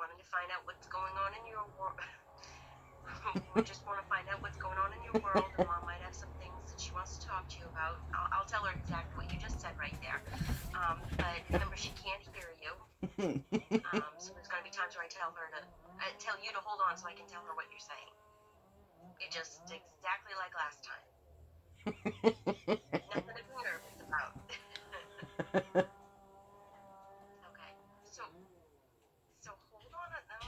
wanting to find out what's going on in your world. We just want to find out what's going on in your world, and Mom might have some things that she wants to talk to you about. I'll tell her exactly what you just said right there. But remember, she can't hear you. So there's going to be times where I tell you to hold on so I can tell her what you're saying. It just exactly like last time. Nothing to be nervous about. Okay. So hold on. No,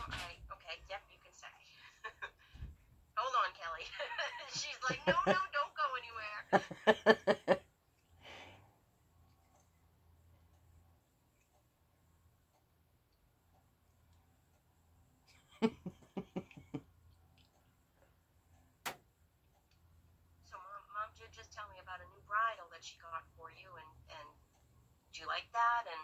okay. Yep, you can say. Hold on, Kelly. She's like, no, don't go anywhere. So mom did just tell me about a new bridle that she got for you, and do you like that? And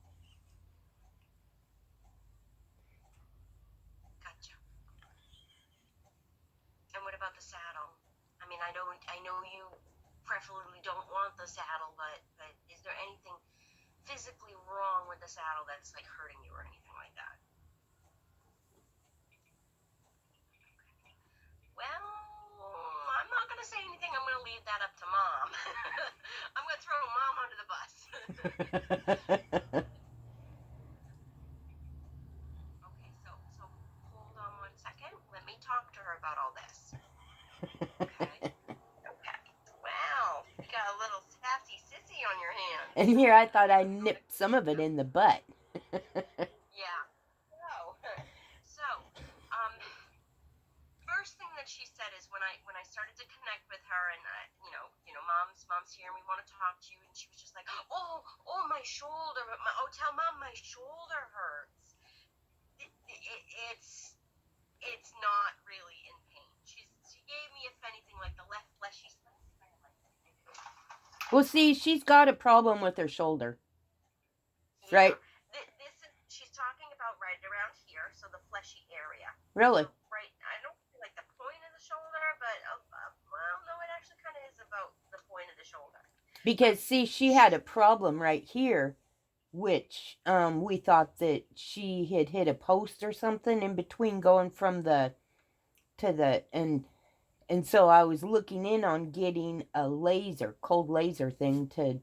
okay, gotcha. And what about the saddle? I mean, I know you preferably don't want the saddle, but is there anything physically wrong with the saddle that's like hurting you or anything like that? Well, I'm not going to say anything. I'm going to leave that up to Mom. I'm going to throw Mom under the bus. Okay, so hold on one second. Let me talk to her about all this. Okay. Okay. Wow, you got a little sassy sissy on your hands. And here I thought I nipped some of it in the butt. Yeah. So, so, um, first thing that she said is when I started to connect with her, and mom's here and we want to talk to you, and she was just like, oh my shoulder, tell Mom my shoulder hurts. It's not really in pain. She gave me, if anything, like the left fleshy side. Well, see, she's got a problem with her shoulder. Yeah, Right? this is she's talking about right around here, so the fleshy area. Really? So right, I don't feel like the point of the shoulder, but well, no, it actually kind of is about the point of the shoulder. But Because, see, she had a problem right here, which we thought that she had hit a post or something in between going from the to the and so I was looking in on getting a cold laser thing to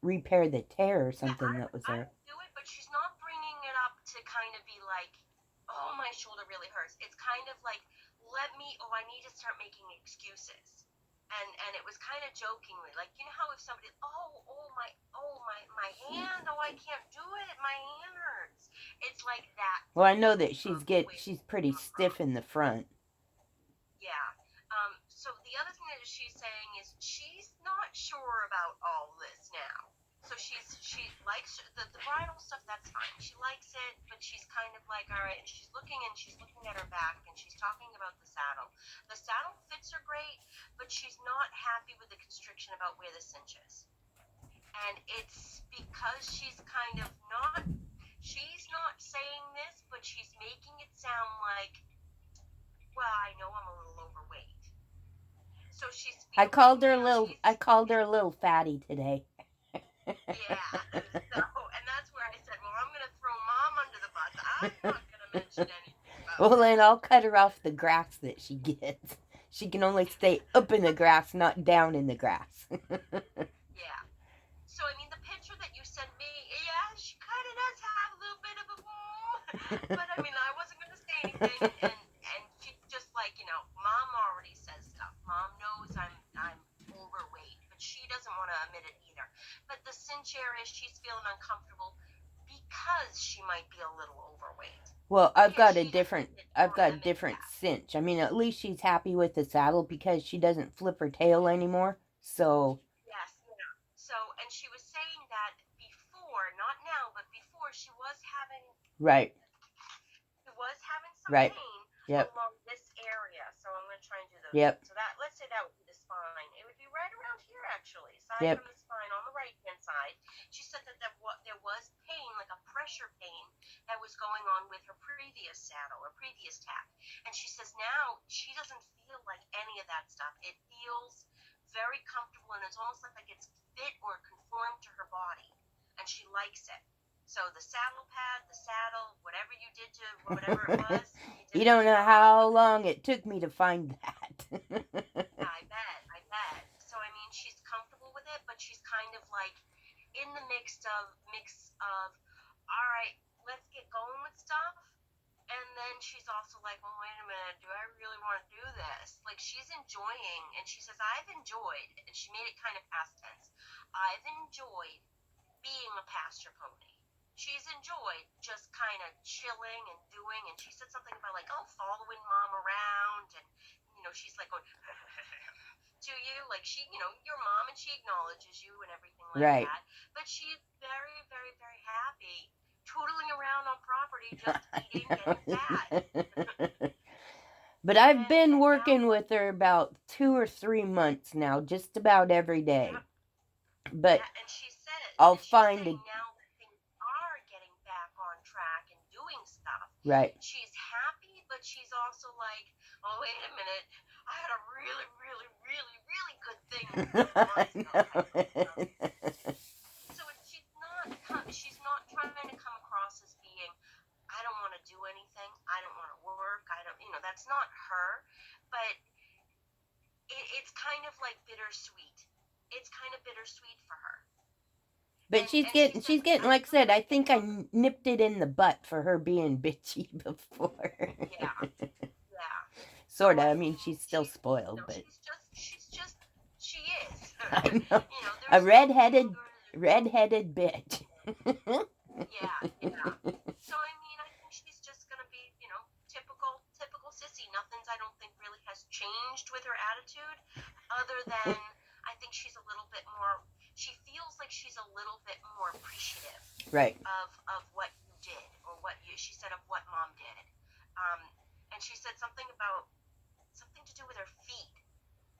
repair the tear or yeah, something that was I there. would do it, but she's not bringing it up to kind of be like, oh, my shoulder really hurts. It's kind of like, I need to start making excuses. And it was kind of jokingly, like, you know how if somebody, my hand, I can't do it, my hand hurts. It's like that Well, I know feeling that of the way she's pretty come from. stiff in the front. Yeah. So the other thing that she's saying is she's not sure about all this now. So she likes the bridal stuff. That's fine. She likes it, but she's kind of like, all right. And she's looking at her back, and she's talking about the saddle. The saddle fits her great, but she's not happy with the constriction about where the cinch is. And it's because she's not saying this, but she's making it sound like, well, I know I'm a little overweight. So she's feeling now. I called her a little fatty today. Yeah. So, and that's where I said, well, I'm going to throw Mom under the bus. I'm not going to mention anything about Well, then that. I'll cut her off the grass that she gets. She can only stay up in the grass, not down in the grass. Yeah. So, I mean, the picture that you sent me, yeah, she kind of does have a little bit of a boom. But, I mean, I wasn't going to say anything. And she just like, Mom already says stuff. Mom knows I'm overweight, but she doesn't want to admit it either. But the cinch area, she's feeling uncomfortable because she might be a little overweight. Well, And she doesn't I've want to got a admit different that. cinch. I mean, at least she's happy with the saddle because she doesn't flip her tail anymore. So, Yes, yeah. So, and she was saying that before, not now, but before, right, some right. pain Yep, along this area. So I'm going to try and do those yep, things. So let's say that would be the spine. It would be right around here, actually, aside yep. from the spine on the right hand side. She said that there was pain, like a pressure pain, that was going on with her previous saddle or previous tack. And she says now she doesn't feel like any of that stuff. It feels very comfortable, and it's almost like it's fit or conformed to her body, and she likes it. So the saddle pad, the saddle, whatever you did to whatever it was, You don't know how long it took me to find that. I bet. So I mean, she's comfortable with it, but she's kind of like in the mix of, all right, let's get going with stuff. And then she's also like, well, wait a minute, do I really want to do this? Like, she's enjoying, and she says, I've enjoyed, and she made it kind of past tense, I've enjoyed being a pasture pony. She's enjoyed just kind of chilling and doing, and she said something about, like, following mom around, and, she's like going, to you, like your mom, and she acknowledges you and everything like Right. that. But she's very, very, very happy tootling around on property, just eating, getting fat. But I've been working with her about 2 or 3 months now, just about every day. Yeah. But and she said, I'll find it. Now that things are getting back on track and doing stuff. Right. She's happy, but she's also like, oh, wait a minute, I had a really, really, really, really good thing. So she's not trying to come across as being, I don't want to do anything, I don't want to work, that's not her. But it's kind of like bittersweet. It's kind of bittersweet for her. But she's getting, like I said, I think I nipped it in the butt for her being bitchy before. Yeah. Sorta. I mean, she's still spoiled, but she is. I know. A redheaded bitch. Yeah. So I mean, I think she's just gonna be, typical sissy. Nothing's, I don't think, really has changed with her attitude, other than I think she's a little bit more. She feels like she's a little bit more appreciative, right, of what you did, or she said of what mom did, and she said something to do with her feet.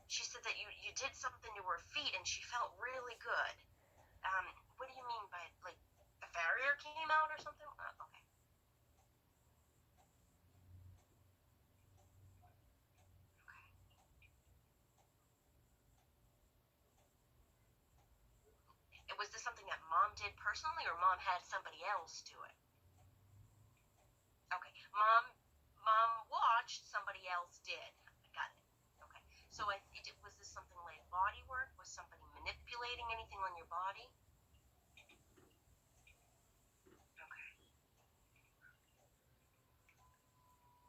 She said that you did something to her feet, and she felt really good. What do you mean by, like, a farrier came out or something? Okay. Was this something that mom did personally, or mom had somebody else do it? Okay. Mom watched, somebody else did. I got it. Okay. So was this something like body work? Was somebody manipulating anything on your body?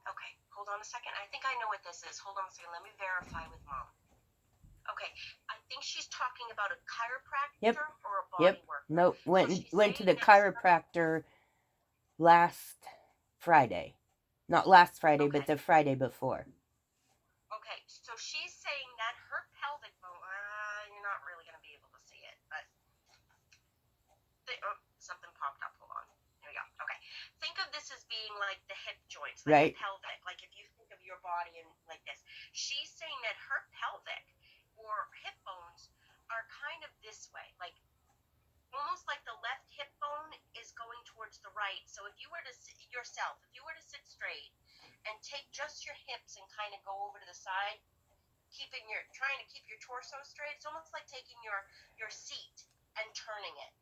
Okay. Hold on a second. I think I know what this is. Hold on a second. Let me verify with mom. Okay, I think she's talking about a chiropractor or a body worker. Nope, went to the chiropractor last Friday. Not last Friday, but the Friday before. Okay, so she's saying that her pelvic bone, you're not really going to be able to see it, but something popped up. Hold on. There we go. Okay. Think of this as being like the hip joints, like the pelvic. Like if you think of your body and like this. She's saying that her pelvic or hip bones are kind of this way, like almost like the left hip bone is going towards the right. So if you were to sit sit straight and take just your hips and kind of go over to the side, trying to keep your torso straight, it's almost like taking your seat and turning it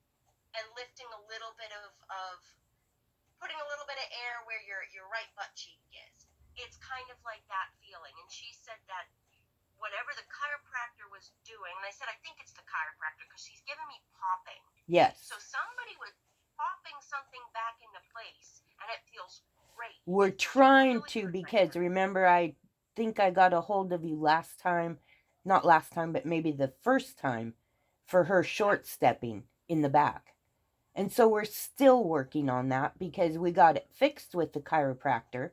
and lifting a little bit of putting a little bit of air where your right butt cheek is. It's kind of like that feeling. And she said that whatever the chiropractor was doing, and I said, I think it's the chiropractor because she's giving me popping. Yes. So somebody was popping something back into place, and it feels great. We're trying to, because remember, I think I got a hold of you last time, not last time, but maybe the first time, for her short stepping in the back. And so we're still working on that because we got it fixed with the chiropractor.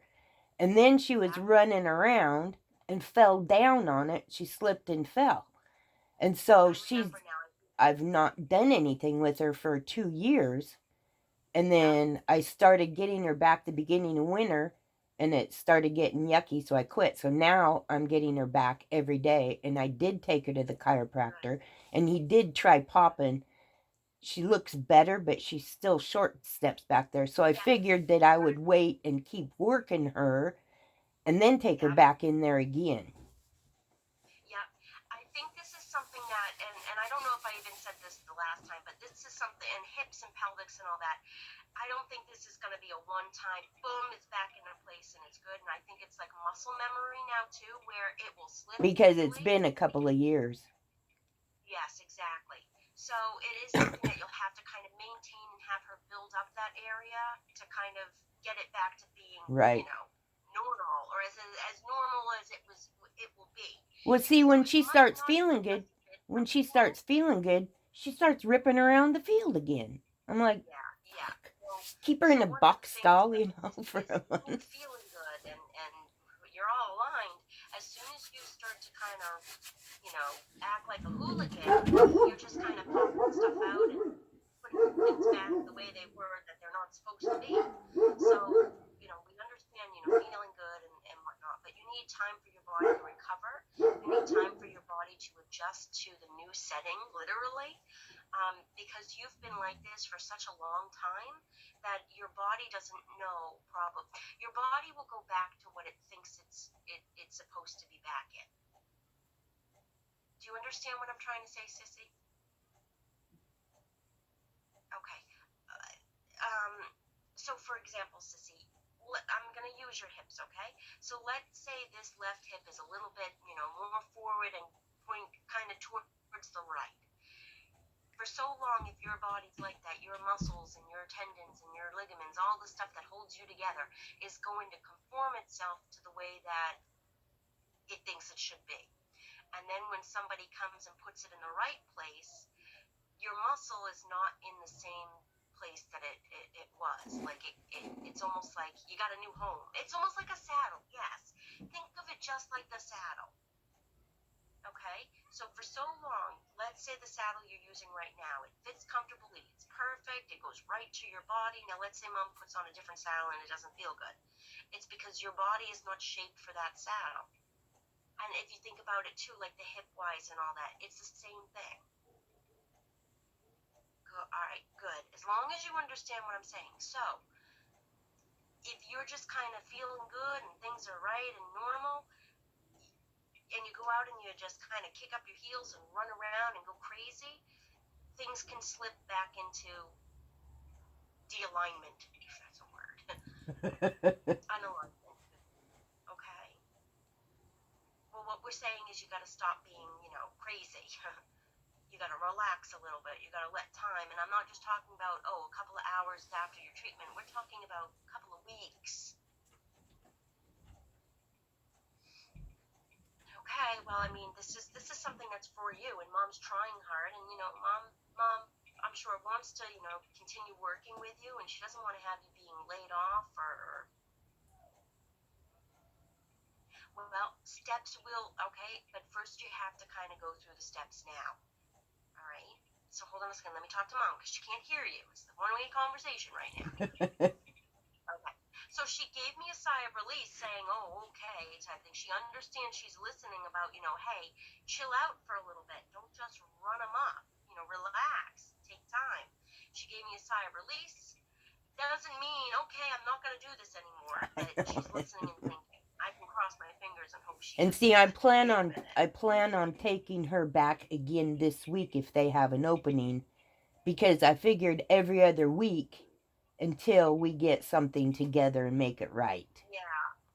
And then she was running around and fell down on it. She slipped and fell. And so I've not done anything with her for 2 years. And then I started getting her back the beginning of winter, and it started getting yucky, so I quit. So now I'm getting her back every day, and I did take her to the chiropractor, and he did try popping. She looks better, but she's still short steps back there. So I figured that I would wait and keep working her and then take her back in there again. Yeah, I think this is something is something, and hips and pelvics and all that. I don't think this is going to be a one-time, boom, it's back into place and it's good. And I think it's like muscle memory now too, where it will slip Because it's easily. been a couple of years. Yes, exactly. So it is something that you'll have to kind of maintain and have her build up that area to kind of get it back to being, Right. you know, normal, or as normal as it will be. Well, see, when So she you might starts not feeling good, adjust it. when she starts feeling good, she starts ripping around the field again. I'm like, Yeah. So, keep her in a one of the box things stall, you know, is for a you month. feeling good and you're all aligned. As soon as you start to kind of, you know, act like a hooligan, you're just kind of popping stuff out and putting things back the way they were that they're not supposed to be. So, you know, we understand, you know, feeling good and whatnot, but you need time for your body to recover. You need time for your body to adjust to the new setting, literally, because you've been like this for such a long time that your body doesn't know problem. Your body will go back to what it thinks it's supposed to be back in. Do you understand what I'm trying to say, Sissy? Okay. So for example, Sissy, I'm going to use your hips, okay? So let's say this left hip is a little bit, you know, more forward and point kind of towards the right. For so long, if your body's like that, your muscles and your tendons and your ligaments, all the stuff that holds you together, is going to conform itself to the way that it thinks it should be. And then when somebody comes and puts it in the right place, your muscle is not in the same place that it was. Like it's almost like you got a new home. It's almost like a saddle, yes. Think of it just like the saddle. Okay? So for so long, let's say the saddle you're using right now, it fits comfortably, it's perfect, it goes right to your body. Now let's say mom puts on a different saddle and it doesn't feel good. It's because your body is not shaped for that saddle. And if you think about it too, like the hip wise and all that, it's the same thing. All right, good. As long as you understand what I'm saying. So, if you're just kind of feeling good and things are right and normal, and you go out and you just kind of kick up your heels and run around and go crazy, things can slip back into de-alignment, if that's a word. Unalignment. Okay? Well, what we're saying is you got to stop being, you know, crazy. You got to relax a little bit. You got to let time. And I'm not just talking about, a couple of hours after your treatment. We're talking about a couple of weeks. Okay, well, I mean, this is something that's for you, and mom's trying hard, and you know, mom, I'm sure wants to, you know, continue working with you, and she doesn't want to have you being laid off or well, steps will, okay, but first you have to kind of go through the steps now. All right. So hold on a second. Let me talk to mom because she can't hear you. It's the one-way conversation right now. Okay. So she gave me a sigh of release saying, oh, okay, type thing. She understands, she's listening about, you know, hey, chill out for a little bit. Don't just run amok. You know, relax. Take time. She gave me a sigh of release. Doesn't mean, okay, I'm not going to do this anymore. But she's listening and thinking. I can cross my fingers and hope she. And see, I plan on taking her back again this week if they have an opening, because I figured every other week until we get something together and make it right. Yeah,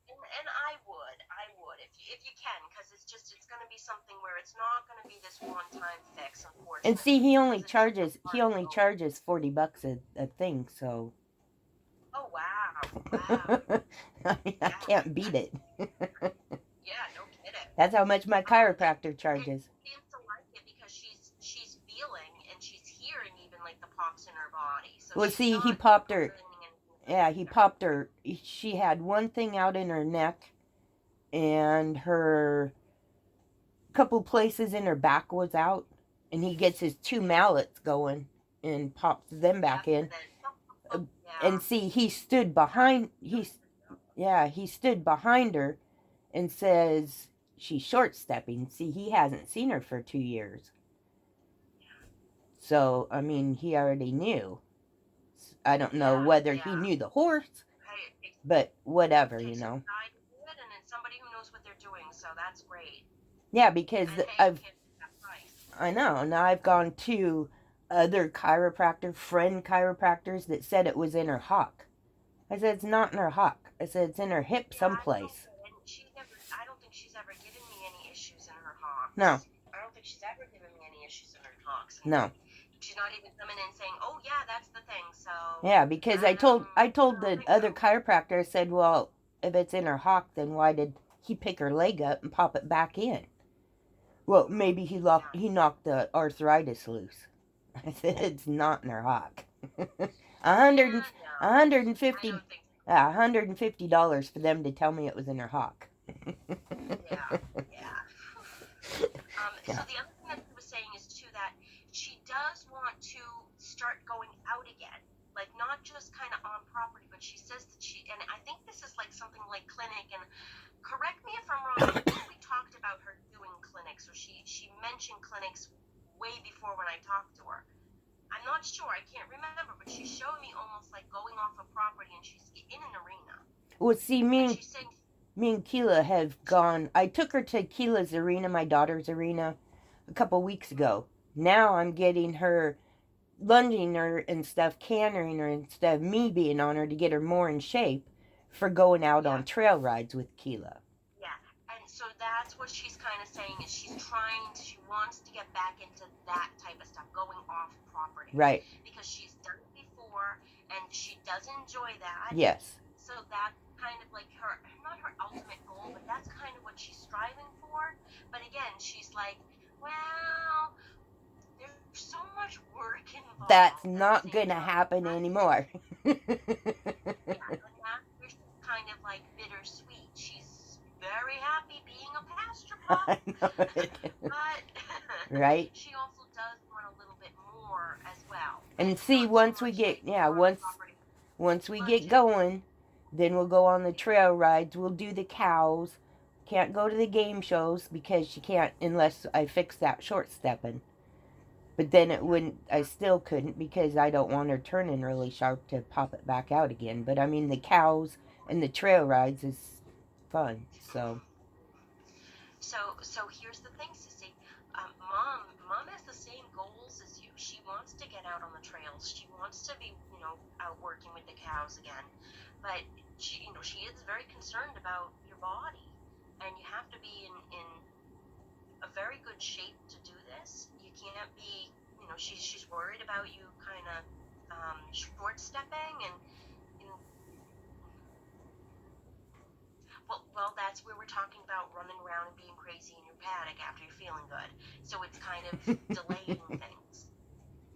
and I would if you can, because it's going to be something where it's not going to be this one-time fix, unfortunately. And see, he only charges $40 a thing, so. Oh wow! I mean, I can't beat it. Yeah, no kidding. That's how much my chiropractor charges. She seems to like it because she's feeling and she's hearing even like the pops in her body. So well, see, he popped her. Yeah, he popped her. She had one thing out in her neck, and her couple places in her back was out, and he gets his 2 mallets going and pops them back in. And see, he stood behind. He stood behind her, and says she's short stepping. See, he hasn't seen her for 2 years. So, I mean, he already knew. I don't know whether he knew the horse, but whatever, you know. And it's somebody who knows what they're doing, so that's great. Yeah, because I know. Now I've gone to other friend chiropractors that said it was in her hock. I said, it's not in her hock. I said, it's in her hip Yeah, I don't someplace. know. And I don't think she's ever given me any issues in her No, hocks. I don't think she's ever given me any issues in her hocks. And no. she's not even coming in saying, "Oh yeah, that's the thing." So Yeah, because I I told don't the think other so. chiropractor, I said, well, if it's in her hock, then why did he pick her leg up and pop it back in? Well, maybe Yeah, he knocked the arthritis loose. I said, it's not in her hock. a hundred and yeah, no, a hundred and I fifty don't think so. $150 for them to tell me it was in her hock. Yeah, yeah. So Yeah. the other thing that she was saying is too that she does want to start going out again, like not just kind of on property, but she says that and I think this is like something like clinic. And correct me if I'm wrong. I think we talked about her doing clinics, or she mentioned clinics way before when I talked to her. I'm not sure. I can't remember, but she showed me almost like going off a property, and she's in an arena, Well, see, and she's saying, me and Keela have gone. I took her to Keela's arena, my daughter's arena, a couple weeks ago. Now I'm getting her, lunging her and stuff, cantering her instead of me being on her to get her more in shape for going out yeah, on trail rides with Keela. yeah. And so that's what she's kind of saying is she wants to get back into that type of stuff, going off property, Right. because she's done it before and she does enjoy that. Yes. So that's kind of like not her ultimate goal, but that's kind of what she's striving for. But again, she's like, well, there's so much work That's involved at the not same gonna time. happen anymore. Yeah, and that's where she's kind of like bittersweet. She's very happy being a pasture pup, I know it. but Right? she also does want a little bit more as well. And And see, not so once we much get, like on property, once we but get going, then we'll go on the yeah, trail rides. We'll do the cows. Can't go to the game shows because she can't unless I fix that short stepping. But then it yeah, wouldn't, I yeah. still couldn't because I don't want her turning really sharp to pop it back out again. But I mean, the cows and the trail rides is fun. So, So here's the thing, Sissy. Mom has the same goals as you. She wants to get out on the trails. She wants to be, out working with the cows again. But she is very concerned about your body, and you have to be in a very good shape to do this. You can't be, she's worried about you kind of short stepping and you know, well, that's where we're talking about running around and being crazy in your paddock after you're feeling good. So it's kind of delaying things.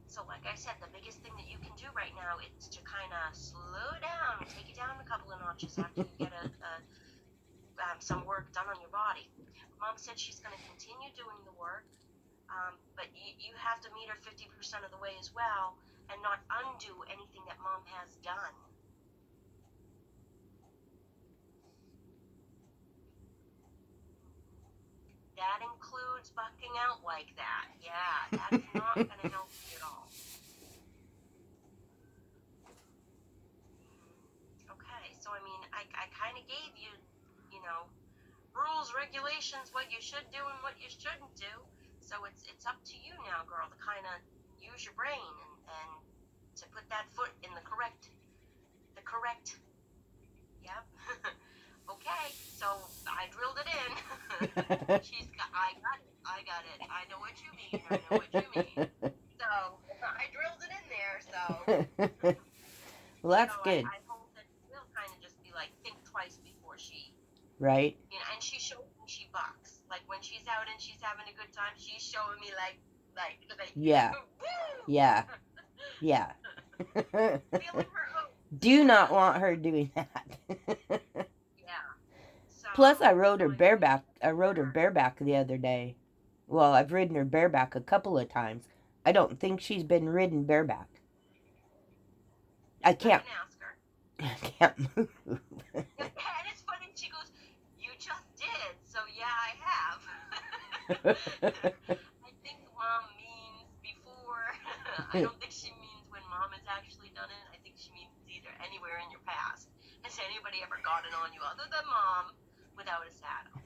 So, like I said, the biggest thing that you can do right now is to kind of slow down, take it down a couple of notches after you get some work done on your body. Mom said she's going to continue doing the work, but you have to meet her 50% of the way as well, and not undo anything that Mom has done. That includes bucking out like that. Yeah, that's not going to help you at all. Okay, so I mean, I kind of gave you, you know, rules, regulations, what you should do and what you shouldn't do. So it's up to you now, girl, to kind of use your brain and to put that foot in the correct. Yep. Okay, so I drilled it in. I got it. I know what you mean. I know what you mean. So I drilled it in there. well, So that's good. I hope that she will kind of just be like, think twice before she, Right? and she shows me she bucks. Like when she's out and she's having a good time, she's showing me like Yeah. woo! Yeah. Yeah. Feeling her oats. Do not want her doing that. Yeah. So, Plus, I rode so her I mean, bareback. I rode her bareback the other day. Well, I've ridden her bareback a couple of times. I don't think she's been ridden bareback. I I can't. can ask her. I can't move. And it's funny. She goes, "You just did." So yeah, I have. I think Mom means before. I don't think she means when Mom has actually done it. I think she means either anywhere in your past. Has anybody ever gotten on you other than Mom without a saddle?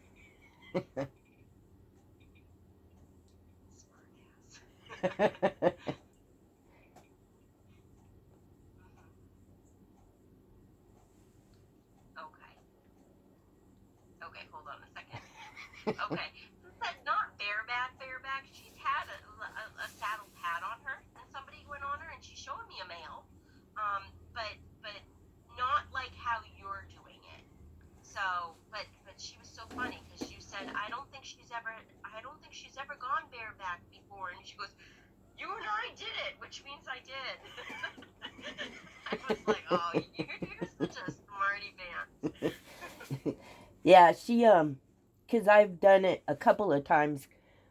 Smart ass. Okay. But not bareback, bareback. She's had a saddle pad on her, and somebody went on her, and she showed me a male. But not like how you're doing it. So, but she was so funny because she said, I don't think she's ever gone bareback before, and she goes, you and I did it, which means I did. I was like, oh, you're such a smarty pants. Yeah, she, 'cause I've done it a couple of times,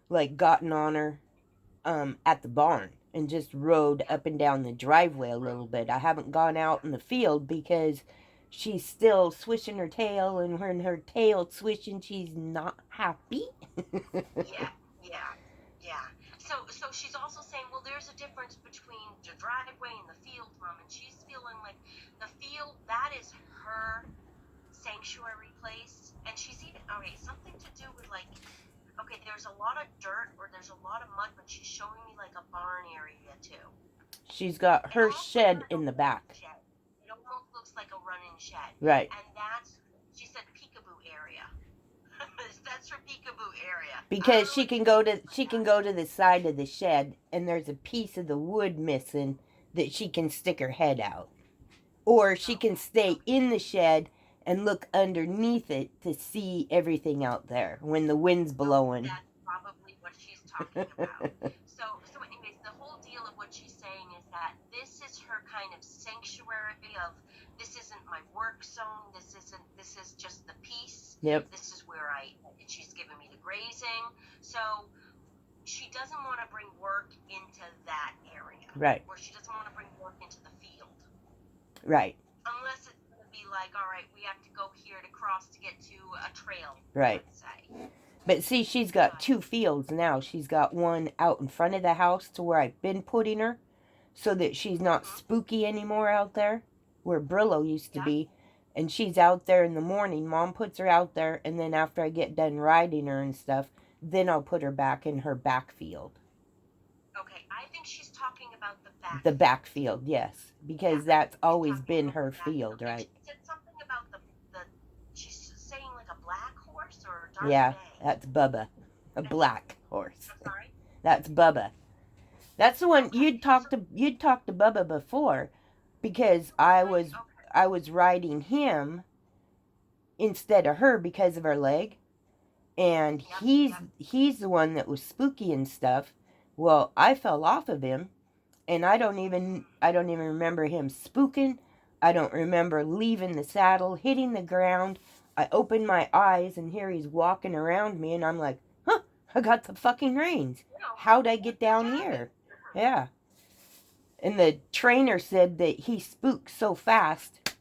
like, gotten on her, at the barn and just rode up and down the driveway a little bit. I haven't gone out in the field because she's still swishing her tail, and when her tail's swishing, she's not happy. Yeah, yeah, yeah. So she's also saying, well, there's a difference between the driveway and the field, Mom, and she's feeling like the field, that is her sanctuary place, and she's even, okay, something to do with like, okay, there's a lot of dirt or there's a lot of mud, but she's showing me like a barn area too. She's got It her almost looks shed like a in the running back. shed. It almost looks like a running shed, Right. and that's, she said, peekaboo area. That's her peekaboo area. Because she can go to the side of the shed, and there's a piece of the wood missing that she can stick her head out. Or she can stay in the shed and look underneath it to see everything out there when the wind's blowing. That's probably what she's talking about. So anyways, the whole deal of what she's saying is that this is her kind of sanctuary of, this isn't my work zone, this is just the peace. Yep. This is where she's giving me the grazing. So she doesn't want to bring work into that area. Right. Or she doesn't want to bring work into the field. Right. Unless it's going to be like, all right, we have to go here to cross to get to a trail. Right. Let's say. But see, she's got two fields now. She's got one out in front of the house to where I've been putting her, so that she's not spooky anymore out there, where Brillo used to be. And she's out there in the morning. Mom puts her out there, and then after I get done riding her and stuff, then I'll put her back in her back field. Okay, I think she's talking about the back. The back field, yes, because that's always been her field, right? She said something about the she's saying like a black horse or a dark Yeah, bay. that's Bubba, a black horse. I'm sorry. That's Bubba. That's the one you'd talked to Bubba before, because I was riding him instead of her because of her leg, and he's the one that was spooky and stuff. Well, I fell off of him, and I don't even remember him spooking. I don't remember leaving the saddle, hitting the ground. I opened my eyes, and here he's walking around me, and I'm like, huh, I got the fucking reins. How'd I get down here? Yeah. And the trainer said that he spooked so fast,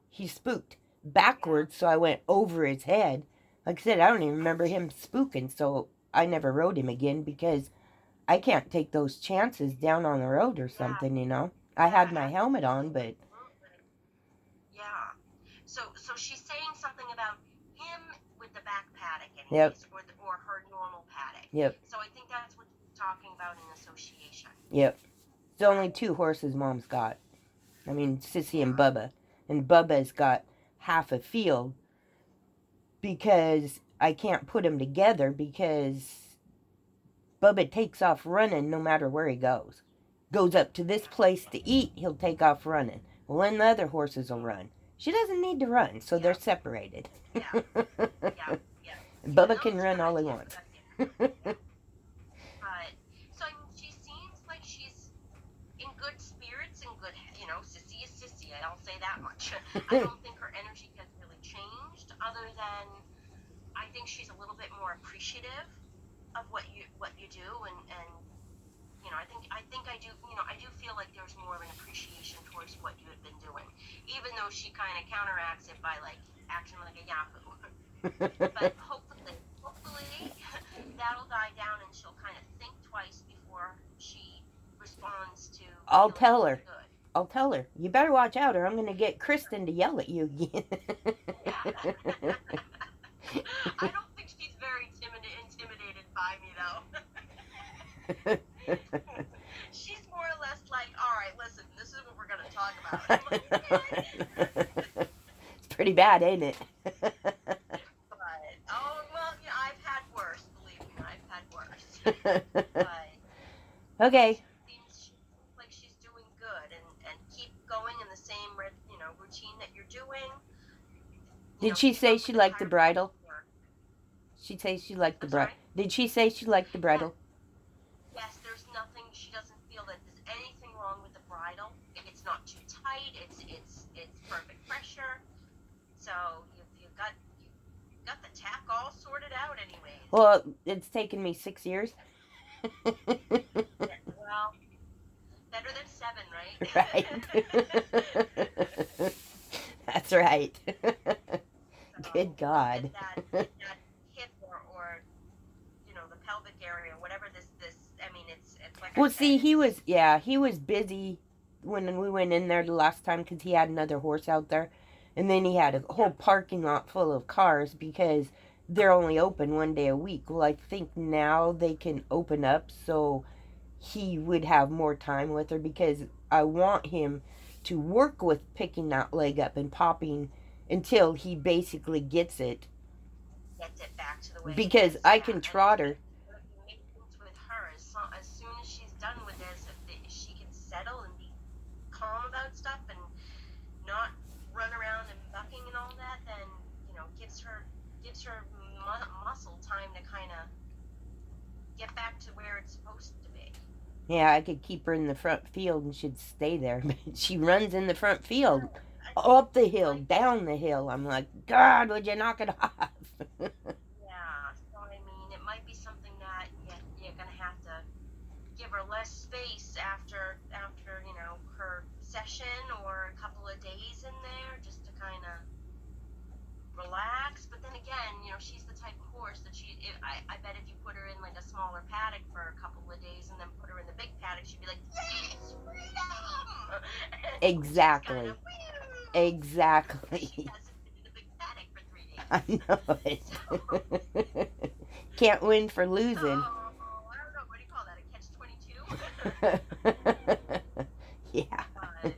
he spooked backwards, so I went over his head. Like I said, I don't even remember him spooking, so I never rode him again because I can't take those chances down on the road or something, you know. I had my helmet on, but... Yeah. So she's saying something about him with the back paddock, Yep. or her normal paddock. Yep. So I think that's what she's talking about in association. Yep. It's only two horses Mom's got. I mean, Sissy and Bubba. And Bubba's got half a field because I can't put them together because Bubba takes off running no matter where he goes. Goes up to this place to eat, he'll take off running. Well, then the other horses will run. She doesn't need to run, so they're separated. Yeah. Bubba can run all he wants. So I mean, she seems like she's in good spirits and good, Sissy is Sissy, I'll say that much. I don't think her energy has really changed, other than I think she's a little bit more appreciative of what you do, and I think I do, I do feel like there's more of an appreciation towards what you had been doing, even though she kind of counteracts it by like acting like a yahoo. But hopefully that'll die down, and she'll kind of think twice before she responds to. I'll tell her. You better watch out, or I'm going to get Kristen to yell at you again. I don't think she's very intimidated by me, though. She's more or less like, all right, listen, this is what we're going to talk about. I'm like, okay. It's pretty bad, ain't it? But, oh, well, I've had But Okay. she seems like she's doing good, and keep going in the same routine that you're doing. Did she Keep say up with she the liked the bridal? chiropractor. She'd say she liked the I'm bridal. sorry. Did she say she liked the Yeah. bridal? Yes, there's nothing. She doesn't feel that there's anything wrong with the bridle. It's not too tight. It's perfect pressure. So you got the tack all sorted out, anyways. Well, it's taken me 6 years. Yeah, well, better than 7, right? Right. That's right. Good So God. get that hip or the pelvic area, whatever this. I mean, it's like I Well, said, see, it's he was busy when we went in there the last time because he had another horse out there. And then he had a yeah. whole parking lot full of cars because they're only open 1 day a week. Well, I think now they can open up so he would have more time with her because I want him to work with picking that leg up and popping until he basically gets it. Gets it back to the way it Because is. I Yeah, can and it's trot her. maintenance with her. As soon as she's done with this, if she can settle and be calm about stuff and not run around and bucking and all that, then gives her muscle time to kind of get back to where it's supposed to be. Yeah, I could keep her in the front field and she'd stay there. But she runs in the front field, I, up the hill, like down the hill. I'm like, God, would you knock it off? Yeah, so I mean, it might be something that you're gonna have to give her less space after her session or a couple of days in there just to kind of relax. But then again, she's the type of horse that I bet if you put her in like a smaller paddock for a couple of days and then put her in the big paddock, she'd be like, yes, freedom. And she's kind Exactly. of because she Exactly. hasn't been in a big paddock for 3 days. I know So. it. Can't win for losing. Oh, I don't know. What do you call that? A catch 22? Yeah. But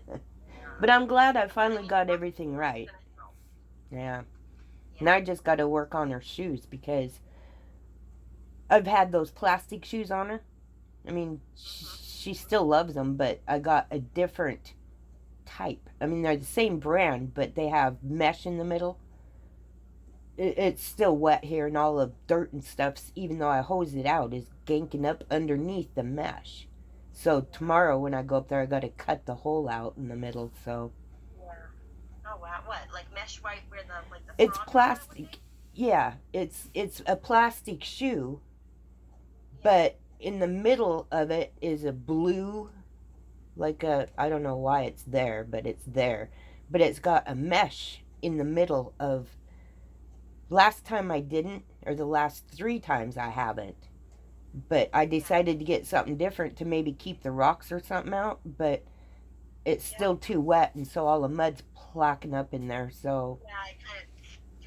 But I'm glad I I finally mean, got everything it's right. gonna help. Yeah. And Yeah. I just got to work on her shoes because I've had those plastic shoes on her. I mean, Mhm. she still loves them, but I got a different type. I mean, they're the same brand, but they have mesh in the middle. It's still wet here, and all the dirt and stuff, even though I hose it out, is ganking up underneath the mesh. So Yeah. tomorrow when I go up there, I got to cut the hole out in the middle. So Yeah. Oh wow. What? Like mesh white where the it's frog collar would plastic. be? Yeah, it's a plastic shoe, Yeah. but in the middle of it is a blue, like a, I don't know why it's there, but it's there. But it's got a mesh in the middle of. Last time I didn't, or the last 3 times I haven't. But I Yeah. decided to get something different to maybe keep the rocks or something out. But it's Yeah. still too wet, and so all the mud's placking up in there. So, Yeah. I kind of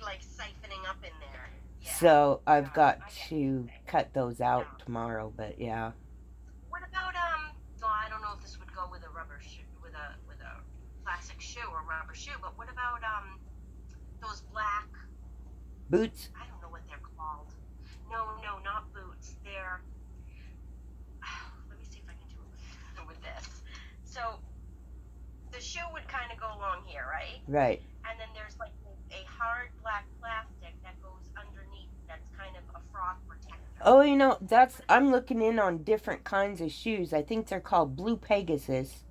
like siphoning up in there. Yeah. so I've Yeah. got I get what you're to saying. cut those out Yeah. tomorrow. But yeah, What about Well, I don't know if this would go with a rubber shoe, with a plastic shoe or rubber shoe, but what about those black? boots. I don't know what they're called. No, no, not boots. They're. Let me see if I can do it with this. So the shoe would kind of go along here, right? Right. And then there's like a hard black plastic that goes underneath. That's kind of a froth protector. Oh, that's, I'm looking in on different kinds of shoes. I think they're called Blue Pegasus,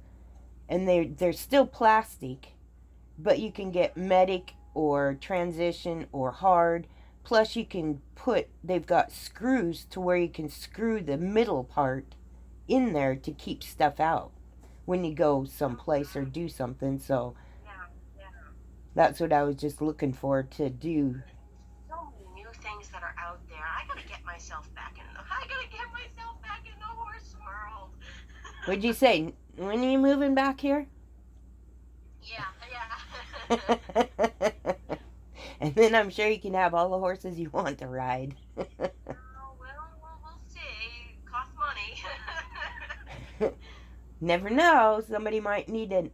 and they're still plastic, but you can get medic or transition or hard. Plus, you can they've got screws to where you can screw the middle part in there to keep stuff out when you go someplace or do something. So Yeah, yeah. that's what I was just looking for to do. So many new things that are out there. I gotta get myself back in the. I gotta get myself back in the horse world. What'd you say? When are you moving back here? Yeah, yeah. And then I'm sure you can have all the horses you want to ride. Oh, well, we'll see. Costs money. Never know. Somebody might need an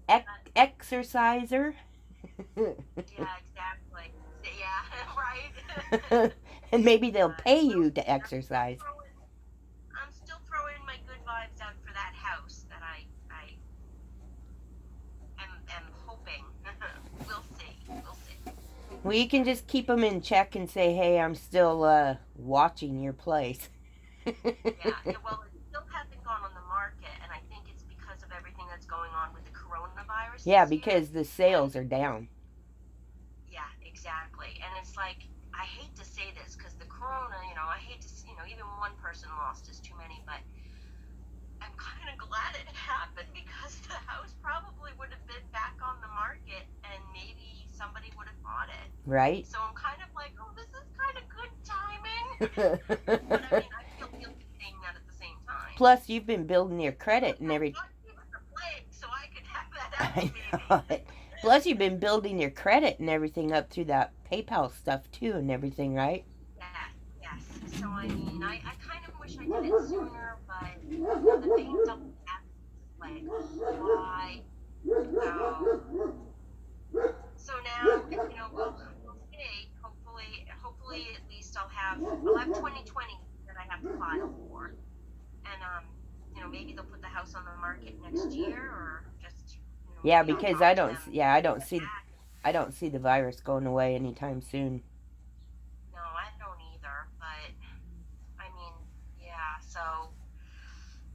exerciser. Yeah, exactly. Yeah, right. And maybe they'll pay Well, you to exercise. throwing, Well, you can just keep them in check and say, hey, I'm still watching your place. Yeah, well, it still hasn't gone on the market, and I think it's because of everything that's going on with the coronavirus Yeah, this year. because the And sales are down. yeah, exactly. And it's like, I hate to say this because the corona, I hate to, even one person lost is too many, but I'm kind of glad it happened because the house probably would have been back on the market and maybe somebody would have bought it. Right? So I'm kind of like, oh, this is kind of good timing. But I mean, I feel guilty saying that at the same time. Plus, you've been building your But credit and thank everything. God gave us a plague so I could have that house I maybe. know it. Plus, you've been building your credit and everything up through that PayPal stuff too and everything, right? Yeah, yes. So I mean, I kind of wish I did it sooner, but the thing double happened. Like, why? So now, we'll see. Hopefully, at least I'll have 2020 that I have to file for, and maybe they'll put the house on the market next year, or just, Yeah, maybe I'll because talk to them. I don't see the virus going away anytime soon. No, I don't either, but I mean, yeah. So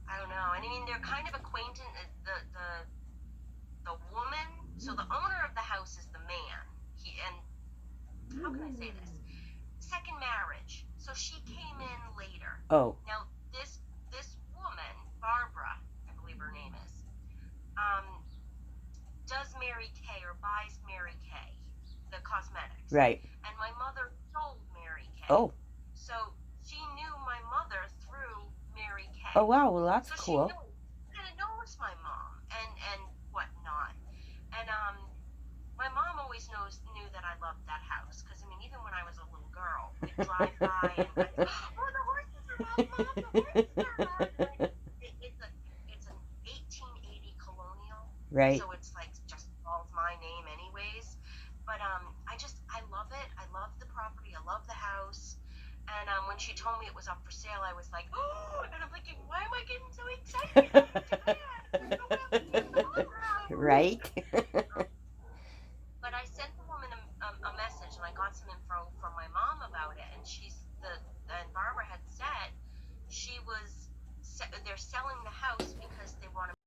I don't know, and I mean they're kind of acquainted. The woman, so the owner of the house is the man. And how can I say this? Second marriage. So she came in later. Oh, Now this woman, Barbara, I believe her name is, um, does Mary Kay or buys Mary Kay, the cosmetics. right. And my mother sold Mary Kay. Oh, So she knew my mother through Mary Kay. oh wow. Well, that's So cool. she kind of knows my mom and whatnot. And my mom always knew that I loved that house because I mean even when I was a little girl, we'd drive by and I'd, oh, the horses are out, mom, the horses are out. It's an 1880 colonial, Right. so it's like just all my name anyways. But I love it. I love the property. I love the house. And when she told me it was up for sale, I was like, oh, and I'm thinking, why am I getting so excited? I'm so happy tomorrow. Right. But I sent the woman a message, and I got some info from my mom about it. And Barbara had said they're selling the